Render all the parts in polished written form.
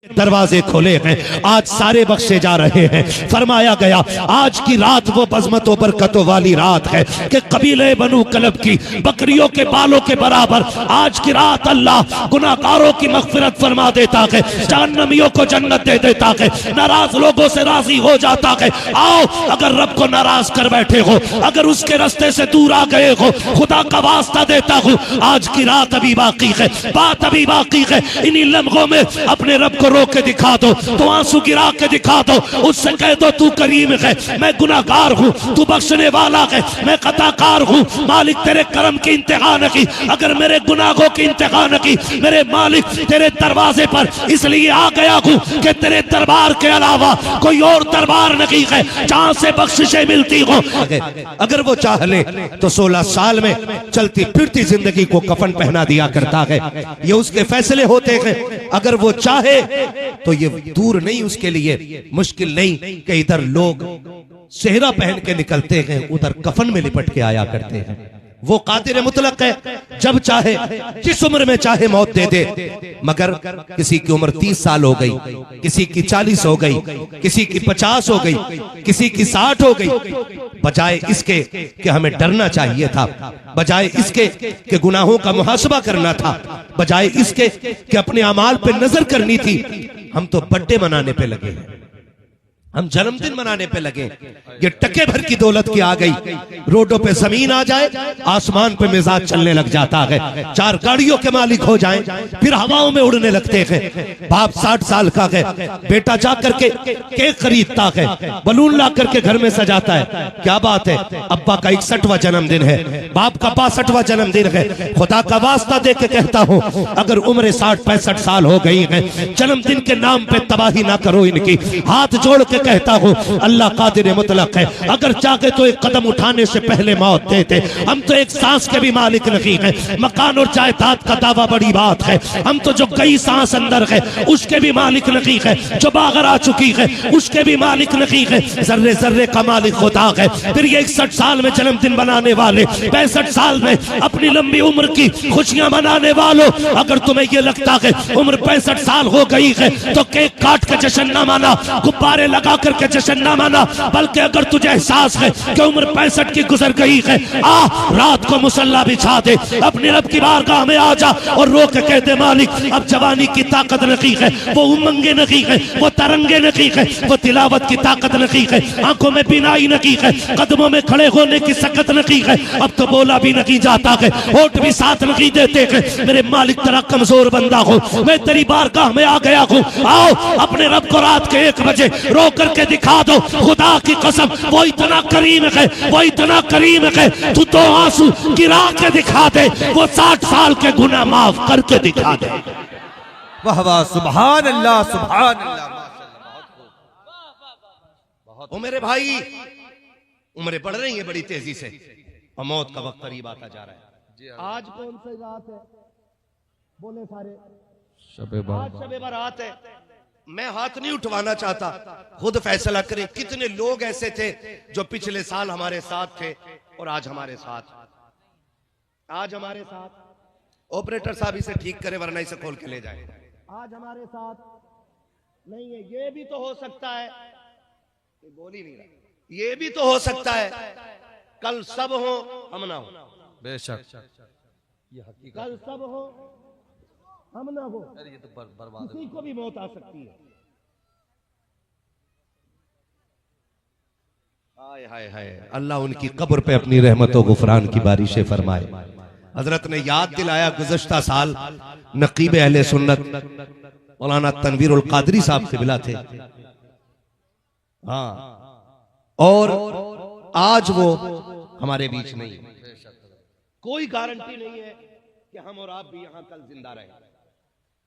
दरवाजे खोले हैं, आज सारे बख्शे जा रहे हैं। फरमाया गया आज की रात वो बज़मतों बरकतों वाली रात है कि कबीले बनु कलब की बकरियों के बालों के बराबर आज की रात अल्लाह गुनाहगारों की मग़फ़िरत फरमा देता है, जहन्नमियों को जन्नत दे देता है, नाराज लोगों से राजी हो जाता है। आओ, अगर रब को नाराज कर बैठे हो, अगर उसके रास्ते से दूर आ गए हो, खुदा का वास्ता देता हूँ, आज की रात अभी बाकी है, बात अभी बाकी है। इन्हीं लम्हों में अपने रब को रोक के दिखा दो, तो आंसू गिरा के दिखा दो, उससे कह दो तू करीम है, मैं गुनाहगार हूँ, तू बख्शने वाला है, मैं खताकार हूँ। मालिक तेरे करम की इंतहा न की, अगर मेरे गुनाहों की इंतहा न की, मेरे मालिक तेरे दरवाजे पर इसलिए आ गया हूँ कि तेरे दरबार के अलावा कोई और दरबार नहीं है जहाँ से बख्शिशें मिलती हो। अगर वो चाह ले तो 16 साल में चलती फिरती जिंदगी को कफन पहना दिया करता है, ये उसके फैसले होते हैं। अगर वो चाहे तो ये दूर नहीं, उसके लिए मुश्किल नहीं कि इधर लोग सेहरा पहन के निकलते हैं, उधर कफन में लिपट के आया करते हैं। वो कादिर मुतलक है, जब चाहे जिस उम्र में चाहे मौत दे दे। मगर किसी की उम्र 30 साल हो गई, किसी की 40 हो गई, किसी की 50 हो गई, किसी की 60 हो गई। बजाय इसके कि हमें डरना चाहिए था, बजाय इसके कि गुनाहों का मुहासबा करना था, बजाय इसके कि अपने अमाल पे नजर करनी थी, हम तो बर्थडे मनाने पे लगे हैं, हम जन्मदिन मनाने पे लगे। ये टके भर की दौलत की आ गई, रोडों पे जमीन आ जाए, आसमान पे मिजाज चलने लग जाता है, 4 गाड़ियों के मालिक हो जाएं, फिर हवाओं में उड़ने लगते हैं। बाप 60 साल का है, बेटा जा करके केक खरीदता है, बलून ला करके घर में सजाता है, क्या बात है। अब्बा का 61वां जन्मदिन है, बाप का 65वां जन्मदिन है। खुदा का वास्ता दे के कहता हूँ, अगर उम्र 60-65 साल हो गई है, जन्मदिन के नाम पे तबाही ना करो इनकी। हाथ जोड़ के कहता हूँ, अल्लाह कादिर मुतलक है, अगर चाहे तो एक कदम उठाने से पहले मौत देते। हम तो एक सांस के भी मालिक नहीं है, मकान और जायदाद का दावा बड़ी बात है, हम तो जो कई सांस अंदर है उसके भी मालिक नहीं है, जो बाहर आ चुकी है उसके भी मालिक नहीं है, जर्रे जर्रे का मालिक खुदा है। फिर ये 61 साल में जन्मदिन बनाने वाले, 65 साल में अपनी लंबी उम्र की खुशियां मनाने वालों, अगर तुम्हें ये लगता है उम्र 65 साल हो गई है तो केक काट के जश्न न माना, गुब्बारे लगा करके जश्न न माना, बल्कि अगर तुझे एहसास है कि उम्र 65 की गुजर गई है, आ रात को मुसल्ला बिछा दे, अपने रब की बारगाह में आ जा और रो के कह दे, मालिक अब जवानी की ताकत नहीं है, वो उमंगे नहीं है, वो तरंगे नहीं है, वो तिलावत की ताकत नहीं है, आंखों में बीनाई नहीं है, कदमों में खड़े होने की सकत नहीं है, अब तो बोला भी नहीं जाता है, होठ भी साथ नहीं देते हैं। मेरे मालिक तेरा कमजोर बंदा हो, मैं तेरी बारगाह में आ गया हूँ, आओ अपने रब को रात के 1 बजे रो करके दिखा दो। खुदा की कसम वो इतना करीम है, वो इतना करीम है, तू तो आंसू गिरा के दिखा दे, वो 60 साल के गुनाह माफ करके दिखा दे। वाह वाह, सुभान अल्लाह, सुभान अल्लाह। ओ मेरे भाई, उम्रें बढ़ रही है बड़ी तेजी से और मौत का वक्त करीब आता जा रहा है। आज कौन सी रात है? बोले सारे, शब बारात है। मैं हाथ नहीं उठवाना चाहता, खुद फैसला करें कितने लोग ऐसे थे जो पिछले साल हमारे साथ थे और आज हमारे साथ, आज हमारे साथ। ऑपरेटर साहब इसे ठीक करे वरना इसे खोल के ले जाए। आज हमारे साथ नहीं है, ये भी तो हो सकता है, बोल ही नहीं रहा, ये भी तो हो सकता है कल सब हो हम ना हो। बेशक कल सब हो हम ना हो, ये तो बर्बाद, किसी को भी मौत आ सकती है। हाय हाय हाय, अल्लाह उनकी कब्र पे अपनी रहमतों गुफरान की बारिशें फरमाए। हजरत ने याद दिलाया, गुज़श्ता साल नकीब अहले सुन्नत मौलाना तनवीरुल कादरी साहब से मिला थे, हाँ, और आज वो हमारे बीच नहीं। कोई गारंटी नहीं है कि हम और आप भी यहां कल जिंदा रहें,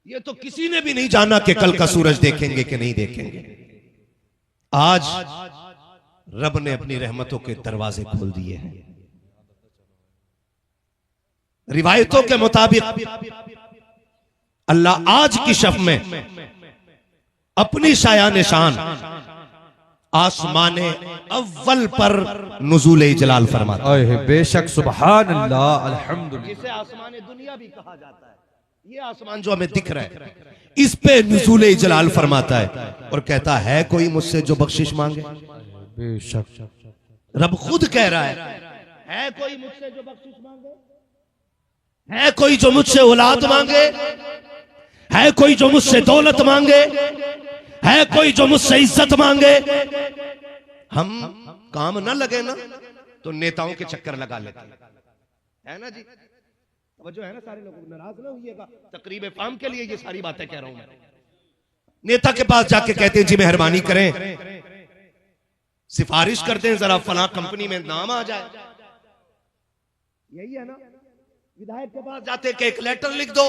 ये तो किसी ने भी नहीं जाना कि कल का सूरज देखेंगे कि नहीं देखेंगे। आज रब ने अपनी रहमतों के दरवाजे खोल दिए हैं। रिवायतों के मुताबिक अल्लाह आज की शब में अपनी शायान शान आसमाने अव्वल पर नुज़ूल जलाल फरमाता है। बेशक, सुभान अल्लाह, अल्हम्दुलिल्लाह। जिसे आसमाने दुनिया भी कहा जाता है, ये आसमान जो हमें दिख रहा है, इस पे नुज़ूल जलाल फरमाता है और कहता है कोई मुझसे जो बख्शिश मांगे। बेशक रब खुद कह रहा है कोई मुझसे जो बख्शिश मांगे, है कोई जो मुझसे औलाद मांगे, है कोई जो मुझसे दौलत मांगे, है कोई जो मुझसे इज्जत मांगे। हम काम ना लगे ना तो नेताओं के चक्कर लगा लेते है ना जी। जो है ना, सारे लोग नाराज ना होइएगा, तकरीब फाम के लिए ये सारी बातें कह रहा हूं मैं। नेता के पास जाके कहते हैं जी मेहरबानी करें, सिफारिश करते हैं जरा फला कंपनी में नाम आ जाए, यही है ना। विधायक के पास जाते कि एक लेटर लिख दो।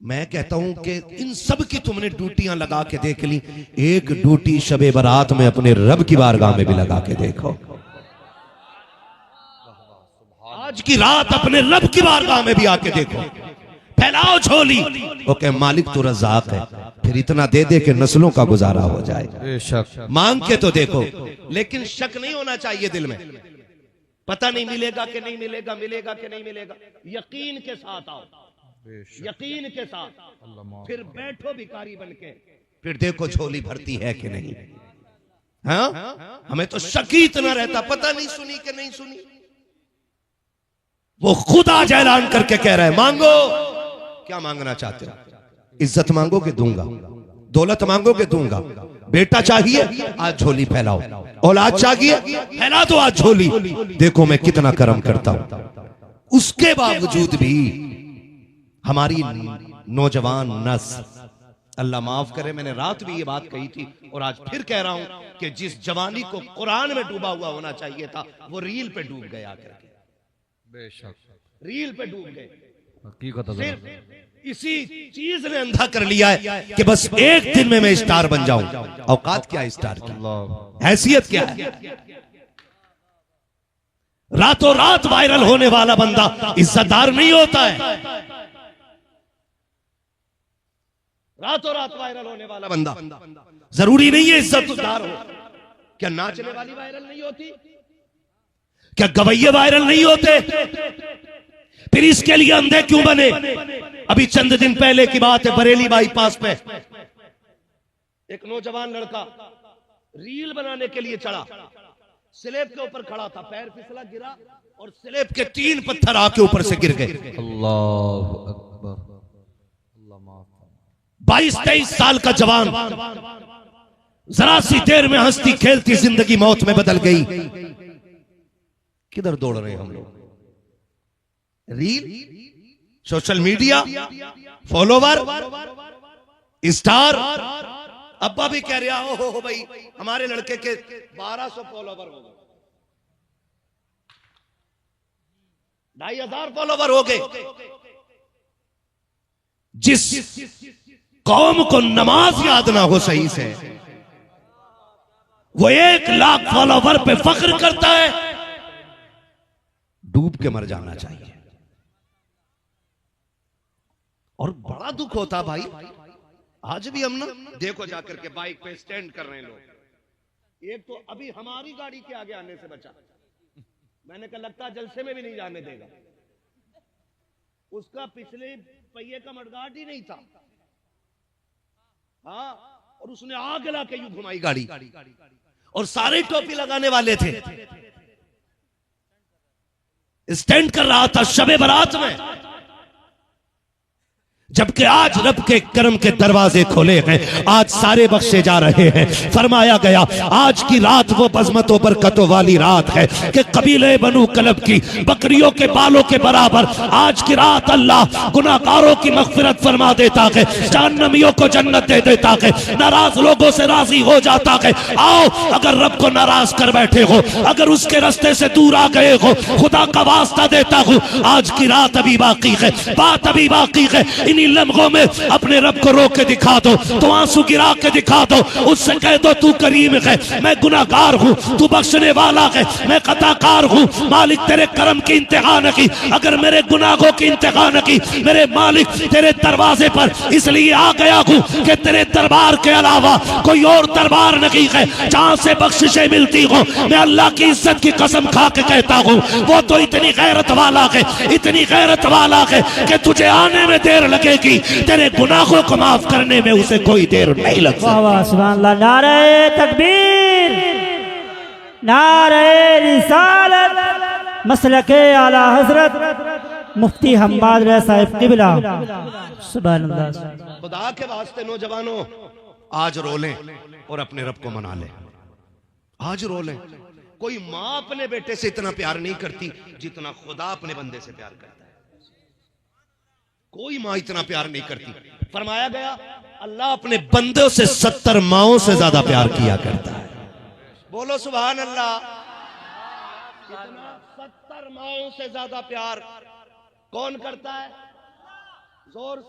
मैं कहता हूं कि इन सब की तुमने ड्यूटियां लगा के देख ली, एक ड्यूटी शबे बारात में अपने रब की बारगाह में भी लगा के देखो। आज की रात अपने रब की बारगाह में भी आके देखो, फैलाओ झोली। ओके, मालिक तो रज़ाक है, फिर इतना दे दे के नस्लों का गुजारा हो जाए। बेशक मांग के तो देखो, लेकिन शक नहीं होना चाहिए दिल में। पता नहीं मिलेगा कि नहीं मिलेगा, मिलेगा कि नहीं मिलेगा। यकीन के साथ आओ, यकीन के साथ, फिर बैठो भिखारी बन के, फिर देखो झोली भरती है कि नहीं। हाँ, हमें तो शक ही इतना रहता, पता नहीं सुनी कि नहीं सुनी। वो खुद आज ऐलान करके कह रहा है मांगो। क्या मांगना चाहते हो? इज्जत मांगोगे दूंगा, दौलत मांगोगे दूंगा, बेटा चाहिए आज झोली फैलाओ, औलाद चाहिए फैला दो आज झोली, देखो मैं कितना करम करता हूं। उसके बावजूद भी हमारी नौजवान नस्ल, अल्लाह माफ करे, मैंने रात भी ये बात कही थी और आज फिर कह रहा हूं कि जिस जवानी को कुरान में डूबा हुआ होना चाहिए था, वो रील पे डूब गया करके। बेशक रील पे डूब गए। सिर्फ इसी चीज ने अंधा कर लिया है कि बस एक दिन में मैं स्टार बन जाऊं। औकात क्या है स्टार की, हैसियत क्या है? रातों रात वायरल होने वाला बंदा इज्जतदार नहीं होता है। रातों रात वायरल होने वाला बंदा जरूरी नहीं है इज्जतदार हो। क्या नाचने वाली वायरल नहीं होती? क्या गवैये वायरल नहीं होते? फिर इसके लिए अंधे क्यों बने? अभी चंद दिन पहले की बात है, बरेली बाईपास पे एक नौजवान लड़का रील बनाने के लिए चढ़ा, स्लेब के ऊपर खड़ा था, पैर फिसला, गिरा और स्लेब के 3 पत्थर आके ऊपर से गिर गए। अल्लाह अकबर। 22-23 साल का जवान, जरा सी देर में हंसती खेलती जिंदगी मौत में बदल गई। किधर दौड़ रहे हैं हम लोग? Reel, social media, follower, star. अब्बा भी कह रहा हो भाई हमारे लड़के के 1200 फॉलोवर हो गए, 2500 फॉलोवर हो गए। जिस कौम को नमाज याद ना हो सही से, वो 1 लाख फॉलोवर पे फख्र करता है। डूब के मर जाना चाहिए। और बड़ा दुख होता भाई, आज भी हम ना देखो जाकर के बाइक पे स्टैंड कर रहे हैं लोग। एक तो अभी हमारी गाड़ी के आगे आने से बचा, मैंने कहा लगता जलसे में भी नहीं जाने देगा। उसका पिछले पहिए का मडगार्ड ही नहीं था, हाँ, और उसने आग ला के यूं घुमाई गाड़ी, और सारे टोपी लगाने वाले थे। स्टैंड कर रहा था शबे बारात में, जबकि आज रब के करम के दरवाजे खोले हैं, आज सारे बख्शे जा रहे हैं। फरमाया गया आज की रात वो बज़मतों बरकतों वाली रात है कि कबीले बनु कलब की बकरियों के बालों के बराबर आज की रात अल्लाह गुनाहगारों की मग़फ़िरत फरमा देता है, जहन्नमियों को जन्नत दे देता है, नाराज लोगों से राजी हो जाता है। आओ, अगर रब को नाराज कर बैठे हो, अगर उसके रास्ते से दूर आ गए हो, खुदा का वास्ता देता हूं, आज की रात अभी बाकी है, बात अभी बाकी है। इन्हीं लम्हों में अपने रब को रोक के दिखा दो, तो आंसू गिरा के दिखा दो, उससे कह दो तू करीम है, मैं गुनाहगार हूँ, तू बख्शने वाला है, मैं खताकार हूँ। मालिक तेरे करम की इंतहा न की, अगर मेरे गुनाहों की इंतहा न की, मेरे मालिक तेरे दरवाजे पर इसलिए आ गया हूँ कि तेरे दरबार के अलावा कोई और दरबार नहीं है जहाँ से बख्शिशें मिलती हो। मैं अल्लाह की इज्जत की कसम खा के कहता हूँ, वो तो इतनी गैरत वाला है, इतनी गैरत वाला है कि तुझे आने में देर लगेगी, तेरे गुनाहों को माफ करने में उसे कोई देर नहीं लगती। वाह वाह सुभान अल्लाह। नारे तकबीर, नारे रिसालत, मसलके आला हजरत मुफ्ती हम्माद रज़ा साहिब क़िबला। सुभान अल्लाह। खुदा के वास्ते नौजवानों, आज रो लें और अपने रब को मना लें। आज रो लें। कोई माँ अपने बेटे से इतना प्यार नहीं करती जितना खुदा अपने बंदे से प्यार करता है। कोई माँ इतना प्यार नहीं करती। फरमाया गया अल्लाह अपने बंदों से 70 माओं से ज्यादा प्यार किया करता है। बोलो सुभान अल्लाह। 70 माओं से ज्यादा प्यार कौन करता है? जोर